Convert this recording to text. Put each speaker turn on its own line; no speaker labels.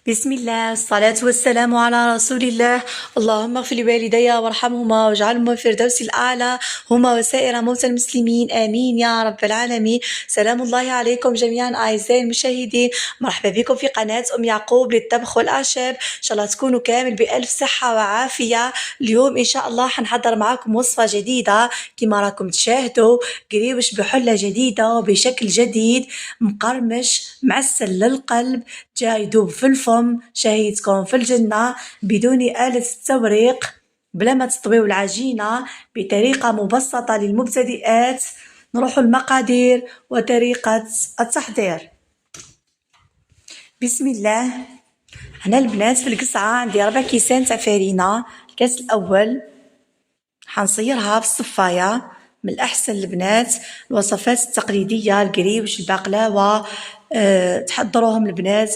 بسم الله والصلاة والسلام على رسول الله. اللهم اغفر لوالدي وارحمهما واجعلهما في الفردوس الأعلى هما وسائر موتى المسلمين آمين يا رب العالمين. سلام الله عليكم جميعا أعزائي المشاهدين، مرحبا بكم في قناة أم يعقوب للطبخ والأعشاب. إن شاء الله تكونوا كامل بألف صحة وعافية. اليوم إن شاء الله حنحضر معاكم وصفة جديدة كما راكم تشاهدوا، قريبش بحلة جديدة وبشكل جديد، مقرمش معسل للقلب، جاي يدوب في الفم، شهيتكم في الجنة بدون آلة التوريق، بلا ما تطويو العجينة، بطريقة مبسطة للمبتدئات. نروح المقادير وطريقة التحضير. بسم الله. هنا البنات في القصعة عندي 4 كيسان تاع فرينة. الكاس الأول حنصيرها في الصفاية. من الأحسن البنات الوصفات التقليدية، القريوش، البقلاوة، تحضروهم البنات